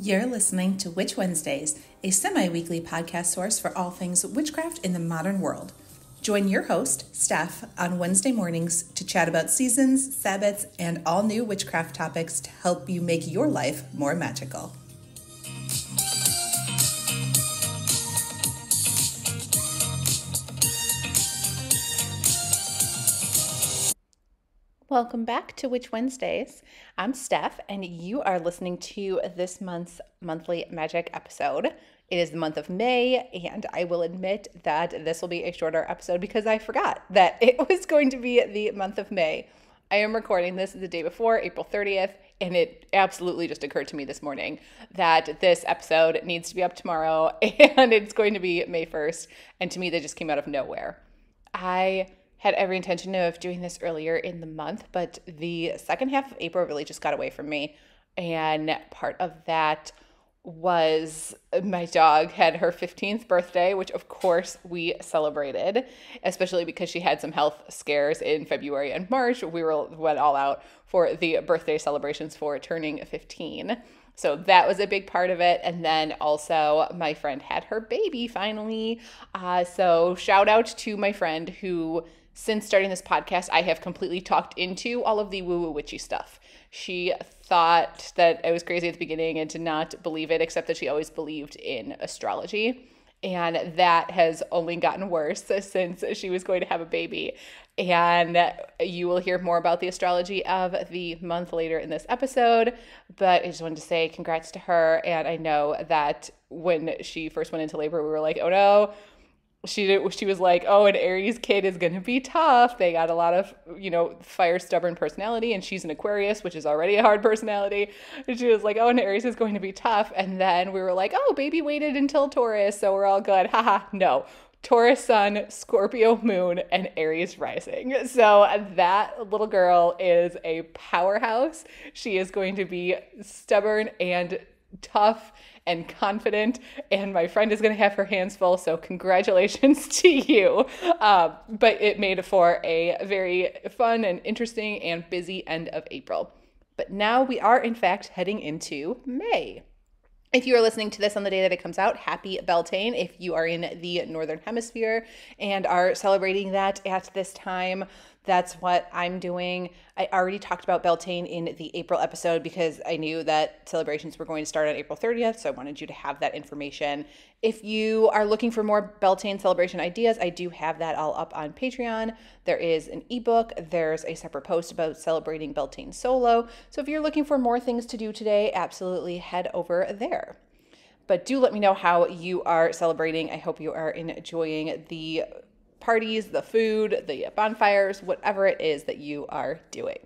You're listening to Witch Wednesdays, a semi-weekly podcast source for all things witchcraft in the modern world. Join your host, Steph, on Wednesday mornings to chat about seasons, Sabbats, and all new witchcraft topics to help you make your life more magical. Welcome back to Witch Wednesdays. I'm Steph, and you are listening to this month's monthly magic episode. It is the month of May, and I will admit that this will be a shorter episode because I forgot that it was going to be the month of May. I am recording this the day before, April 30th, and it absolutely just occurred to me this morning that this episode needs to be up tomorrow, and it's going to be May 1st, and to me, that just came out of nowhere. I had every intention of doing this earlier in the month, but the second half of April really just got away from me. And part of that was my dog had her 15th birthday, which of course we celebrated, especially because she had some health scares in February and March. We went all out for the birthday celebrations for turning 15. So that was a big part of it. And then also my friend had her baby finally. So shout out to my friend who, since starting this podcast, I have completely talked into all of the woo-woo witchy stuff. She thought that I was crazy at the beginning and did not believe it, except that she always believed in astrology. And that has only gotten worse since she was going to have a baby. And you will hear more about the astrology of the month later in this episode. But I just wanted to say congrats to her. And I know that when she first went into labor, we were like, oh no. She was like, oh, an Aries kid is going to be tough. They got a lot of, fire stubborn personality, and she's an Aquarius, which is already a hard personality. And she was like, oh, an Aries is going to be tough. And then we were like, oh, baby waited until Taurus, so we're all good. Haha, no. Taurus sun, Scorpio moon, and Aries rising. So that little girl is a powerhouse. She is going to be stubborn and tough and confident, and my friend is going to have her hands full, so congratulations to you. But it made for a very fun and interesting and busy end of April. But now we are, in fact, heading into May. If you are listening to this on the day that it comes out, happy Beltane. If you are in the Northern Hemisphere and are celebrating that at this time, that's what I'm doing. I already talked about Beltane in the April episode because I knew that celebrations were going to start on April 30th, so I wanted you to have that information. If you are looking for more Beltane celebration ideas, I do have that all up on Patreon. There is an ebook. There's a separate post about celebrating Beltane solo. So if you're looking for more things to do today, absolutely head over there. But do let me know how you are celebrating. I hope you are enjoying the parties, the food, the bonfires, whatever it is that you are doing.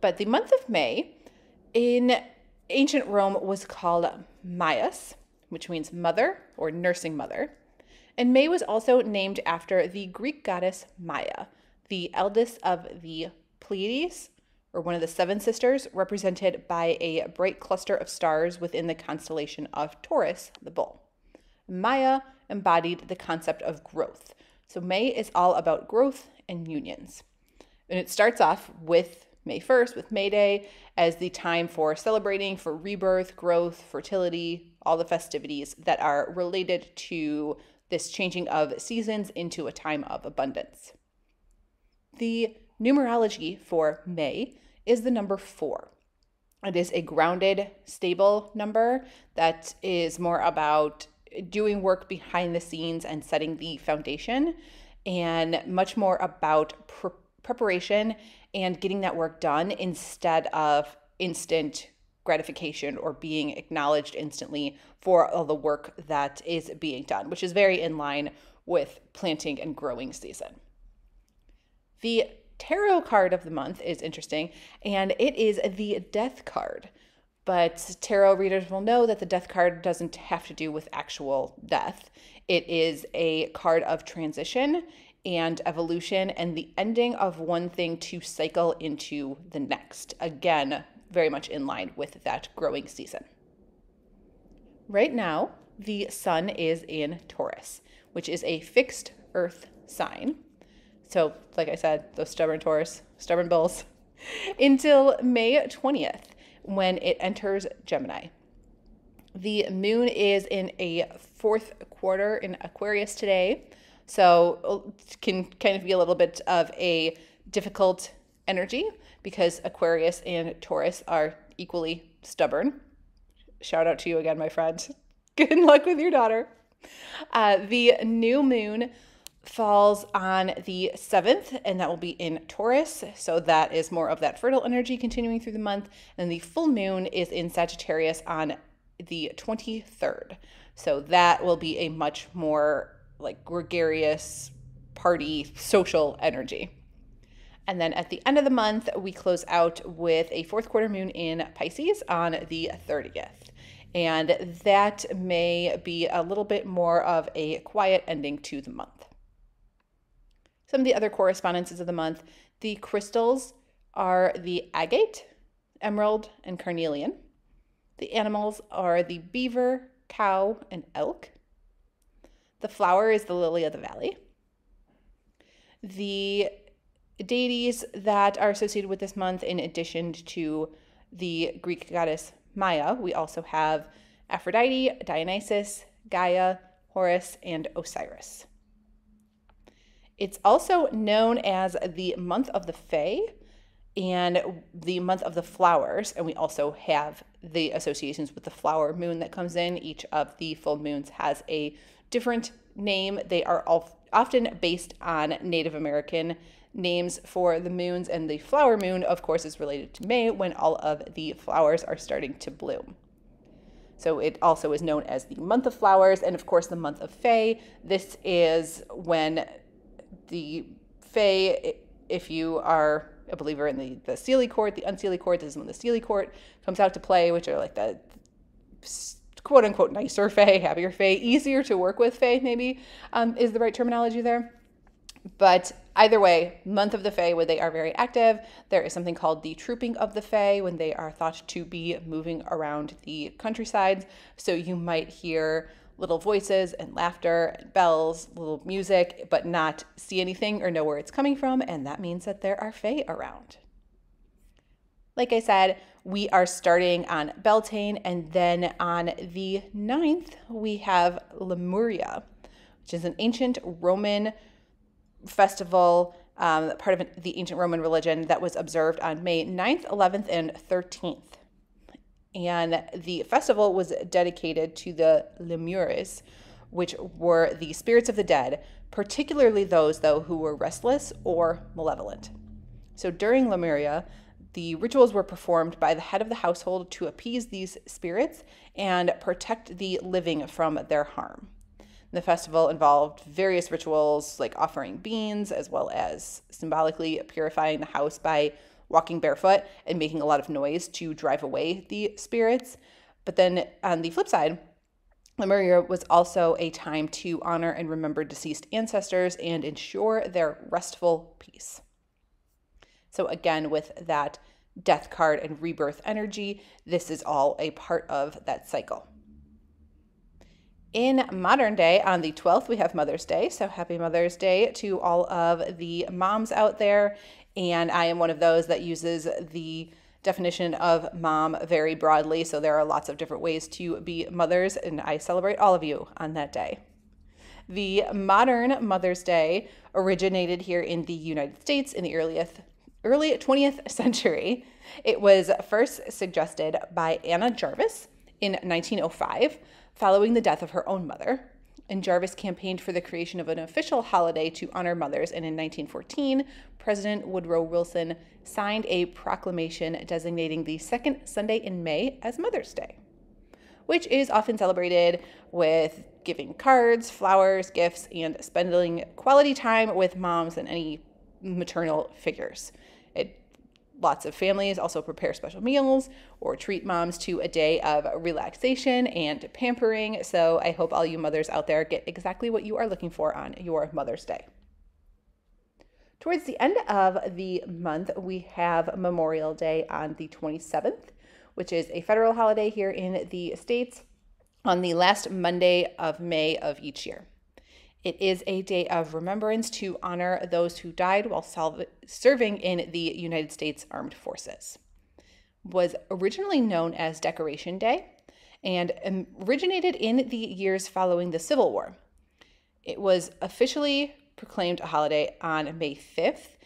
But the month of May in ancient Rome was called Maius, which means mother or nursing mother. And May was also named after the Greek goddess Maia, the eldest of the Pleiades, or one of the seven sisters, represented by a bright cluster of stars within the constellation of Taurus, the bull. Maia embodied the concept of growth. So May is all about growth and unions. And it starts off with May 1st, with May Day, as the time for celebrating for rebirth, growth, fertility, all the festivities that are related to this changing of seasons into a time of abundance. The numerology for May is the number 4. It is a grounded, stable number that is more about doing work behind the scenes and setting the foundation, and much more about preparation and getting that work done instead of instant gratification or being acknowledged instantly for all the work that is being done, which is very in line with planting and growing season. The tarot card of the month is interesting, and it is the Death card. But tarot readers will know that the Death card doesn't have to do with actual death. It is a card of transition and evolution and the ending of one thing to cycle into the next. Again, very much in line with that growing season. Right now, the sun is in Taurus, which is a fixed earth sign. So, like I said, those stubborn Taurus, stubborn bulls, until May 20th. when it enters Gemini. The moon is in a fourth quarter in Aquarius today, so it can kind of be a little bit of a difficult energy because Aquarius and Taurus are equally stubborn. Shout out to you again, my friend. Good luck with your daughter. The new moon falls on the 7th, and that will be in Taurus. So that is more of that fertile energy continuing through the month. And the full moon is in Sagittarius on the 23rd. So that will be a much more like gregarious, party, social energy. And then at the end of the month, we close out with a fourth quarter moon in Pisces on the 30th. And that may be a little bit more of a quiet ending to the month. Some of the other correspondences of the month, the crystals are the agate, emerald, and carnelian. The animals are the beaver, cow, and elk. The flower is the lily of the valley. The deities that are associated with this month, in addition to the Greek goddess Maya, we also have Aphrodite, Dionysus, Gaia, Horus, and Osiris. It's also known as the month of the Fae and the month of the flowers, and we also have the associations with the flower moon that comes in. Each of the full moons has a different name. They are all often based on Native American names for the moons, and the flower moon, of course, is related to May when all of the flowers are starting to bloom. So it also is known as the month of flowers, and of course the month of Fae. This is when the Fae, if you are a believer in the Seelie Court, the Unseelie Court, this is when the Seelie Court comes out to play, which are like the quote unquote nicer Fae, happier Fae, easier to work with Fae maybe is the right terminology there. But either way, month of the Fae, when they are very active. There is something called the trooping of the Fae, when they are thought to be moving around the countrysides. So you might hear little voices and laughter and bells, little music, but not see anything or know where it's coming from. And that means that there are Fae around. Like I said, we are starting on Beltane, and then on the 9th, we have Lemuria, which is an ancient Roman festival, part of the ancient Roman religion that was observed on May 9th, 11th, and 13th. And the festival was dedicated to the Lemures, which were the spirits of the dead, particularly those, though, who were restless or malevolent. So during Lemuria, the rituals were performed by the head of the household to appease these spirits and protect the living from their harm. The festival involved various rituals like offering beans, as well as symbolically purifying the house by walking barefoot and making a lot of noise to drive away the spirits. But then on the flip side, Lemuria was also a time to honor and remember deceased ancestors and ensure their restful peace. So again, with that death card and rebirth energy, this is all a part of that cycle. In modern day, on the 12th, we have Mother's Day. So happy Mother's Day to all of the moms out there. And I am one of those that uses the definition of mom very broadly. So there are lots of different ways to be mothers, and I celebrate all of you on that day. The modern Mother's Day originated here in the United States in the early 20th century. It was first suggested by Anna Jarvis in 1905, following the death of her own mother. And Jarvis campaigned for the creation of an official holiday to honor mothers, and in 1914, President Woodrow Wilson signed a proclamation designating the second Sunday in May as Mother's Day, which is often celebrated with giving cards, flowers, gifts, and spending quality time with moms and any maternal figures. Lots of families also prepare special meals or treat moms to a day of relaxation and pampering. So I hope all you mothers out there get exactly what you are looking for on your Mother's Day. Towards the end of the month, we have Memorial Day on the 27th, which is a federal holiday here in the States on the last Monday of May of each year. It is a day of remembrance to honor those who died while serving in the United States Armed Forces. It was originally known as Decoration Day, and originated in the years following the Civil War. It was officially proclaimed a holiday on May 5th,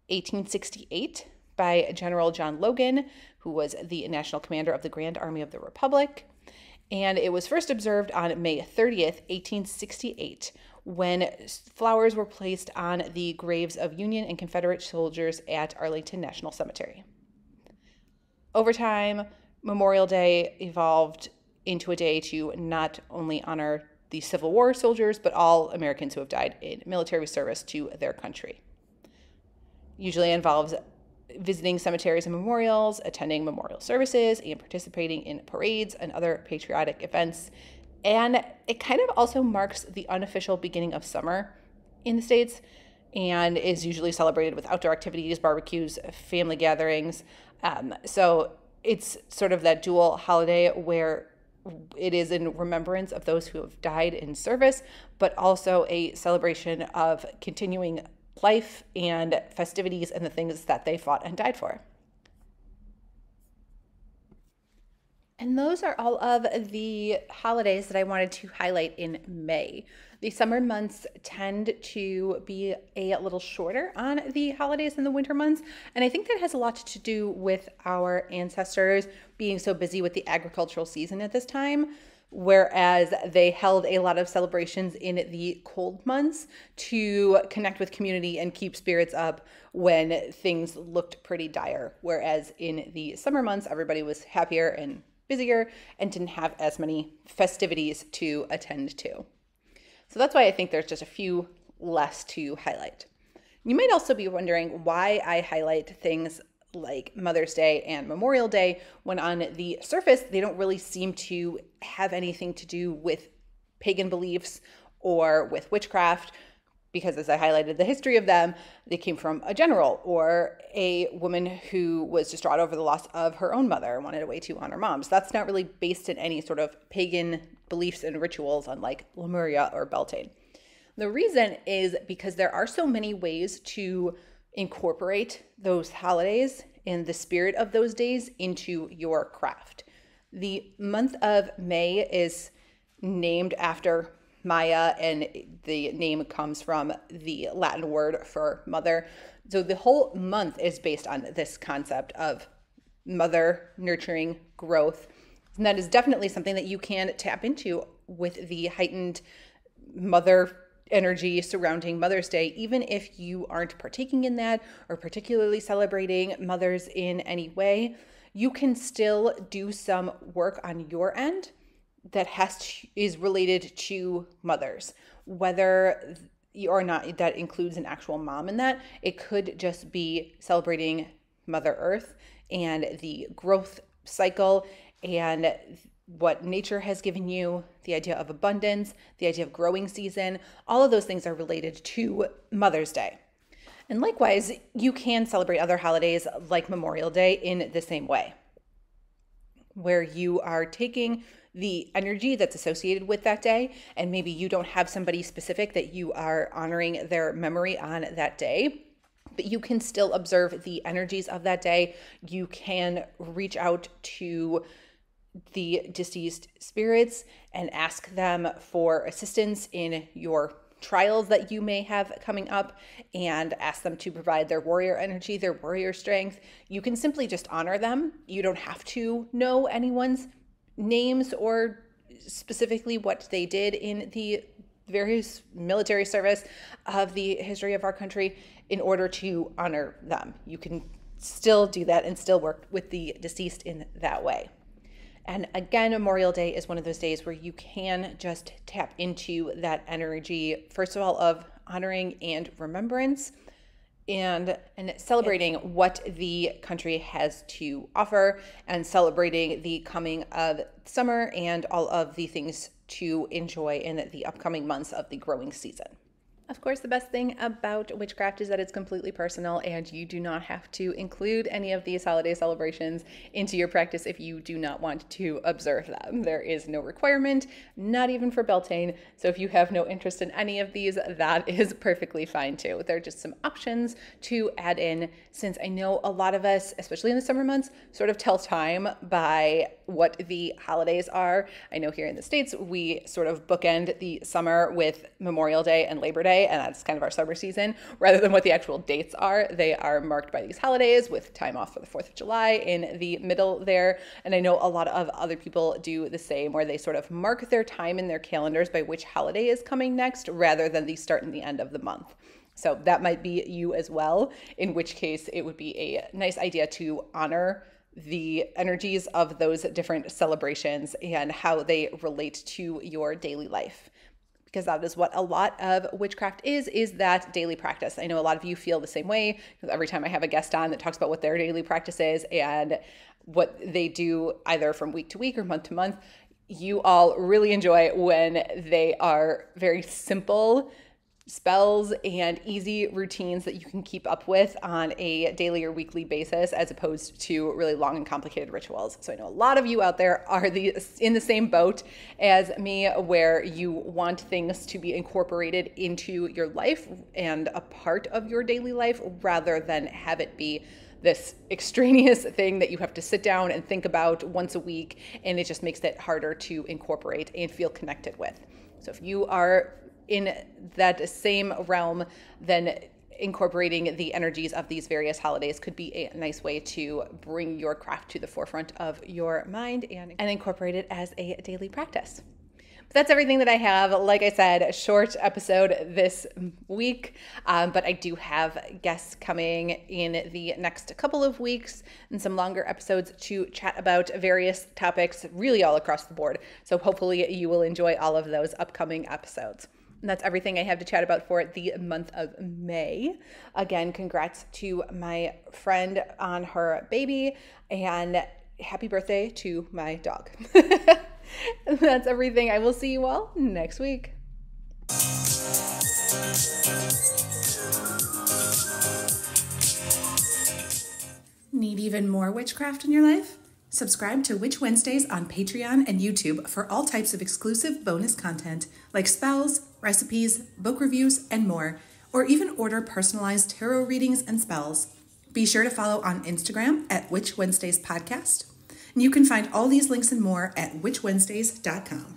1868, by General John Logan, who was the national commander of the Grand Army of the Republic. And it was first observed on May 30th, 1868, when flowers were placed on the graves of Union and Confederate soldiers at Arlington National Cemetery. Over time, Memorial Day evolved into a day to not only honor the Civil War soldiers, but all Americans who have died in military service to their country. Usually involves visiting cemeteries and memorials, attending memorial services, and participating in parades and other patriotic events. And it kind of also marks the unofficial beginning of summer in the States and is usually celebrated with outdoor activities, barbecues, family gatherings. So it's sort of that dual holiday where it is in remembrance of those who have died in service, but also a celebration of continuing life and festivities and the things that they fought and died for. And those are all of the holidays that I wanted to highlight in May. The summer months tend to be a little shorter on the holidays than the winter months. And I think that has a lot to do with our ancestors being so busy with the agricultural season at this time, whereas they held a lot of celebrations in the cold months to connect with community and keep spirits up when things looked pretty dire. Whereas in the summer months, everybody was happier and busier and didn't have as many festivities to attend to. So that's why I think there's just a few less to highlight. You might also be wondering why I highlight things like Mother's Day and Memorial Day when on the surface they don't really seem to have anything to do with pagan beliefs or with witchcraft, because as I highlighted the history of them, they came from a general or a woman who was distraught over the loss of her own mother and wanted a way to honor moms. That's not really based in any sort of pagan beliefs and rituals, unlike Lemuria or Beltane. The reason is because there are so many ways to incorporate those holidays and the spirit of those days into your craft. The month of May is named after Maya, and the name comes from the Latin word for mother. So the whole month is based on this concept of mother nurturing growth. And that is definitely something that you can tap into with the heightened mother energy surrounding Mother's Day, even if you aren't partaking in that or particularly celebrating mothers in any way. You can still do some work on your end that is related to mothers, whether or not that includes an actual mom in that. It could just be celebrating Mother Earth and the growth cycle and what nature has given you, the idea of abundance, the idea of growing season. All of those things are related to Mother's Day. And likewise, you can celebrate other holidays like Memorial Day in the same way, where you are taking the energy that's associated with that day, and maybe you don't have somebody specific that you are honoring their memory on that day, but you can still observe the energies of that day. You can reach out to the deceased spirits and ask them for assistance in your trials that you may have coming up, and ask them to provide their warrior energy, their warrior strength. You can simply just honor them. You don't have to know anyone's names or specifically what they did in the various military service of the history of our country in order to honor them. You can still do that and still work with the deceased in that way. And again, Memorial Day is one of those days where you can just tap into that energy, first of all, of honoring and remembrance, and celebrating what the country has to offer, and celebrating the coming of summer and all of the things to enjoy in the upcoming months of the growing season. Of course, the best thing about witchcraft is that it's completely personal and you do not have to include any of these holiday celebrations into your practice if you do not want to observe them. There is no requirement, not even for Beltane. So if you have no interest in any of these, that is perfectly fine too. There are just some options to add in, since I know a lot of us, especially in the summer months, sort of tell time by what the holidays are. I know here in the States, we sort of bookend the summer with Memorial Day and Labor Day, and that's kind of our summer season, rather than what the actual dates are. They are marked by these holidays with time off for the 4th of July in the middle there. And I know a lot of other people do the same, where they sort of mark their time in their calendars by which holiday is coming next, rather than the start and the end of the month. So that might be you as well, in which case it would be a nice idea to honor the energies of those different celebrations and how they relate to your daily life. Because that is what a lot of witchcraft is that daily practice. I know a lot of you feel the same way, because every time I have a guest on that talks about what their daily practice is and what they do either from week to week or month to month, you all really enjoy when they are very simple spells and easy routines that you can keep up with on a daily or weekly basis, as opposed to really long and complicated rituals. So I know a lot of you out there are in the same boat as me, where you want things to be incorporated into your life and a part of your daily life, rather than have it be this extraneous thing that you have to sit down and think about once a week, and it just makes it harder to incorporate and feel connected with. So if you are in that same realm, then incorporating the energies of these various holidays could be a nice way to bring your craft to the forefront of your mind and incorporate it as a daily practice. But that's everything that I have. Like I said, a short episode this week, but I do have guests coming in the next couple of weeks and some longer episodes to chat about various topics, really all across the board. So hopefully you will enjoy all of those upcoming episodes. And that's everything I have to chat about for the month of May. Again, congrats to my friend on her baby, and happy birthday to my dog. That's everything. I will see you all next week. Need even more witchcraft in your life? Subscribe to Witch Wednesdays on Patreon and YouTube for all types of exclusive bonus content like spells, recipes, book reviews, and more, or even order personalized tarot readings and spells. Be sure to follow on Instagram at Witch Wednesdays Podcast, and you can find all these links and more at witchwednesdays.com.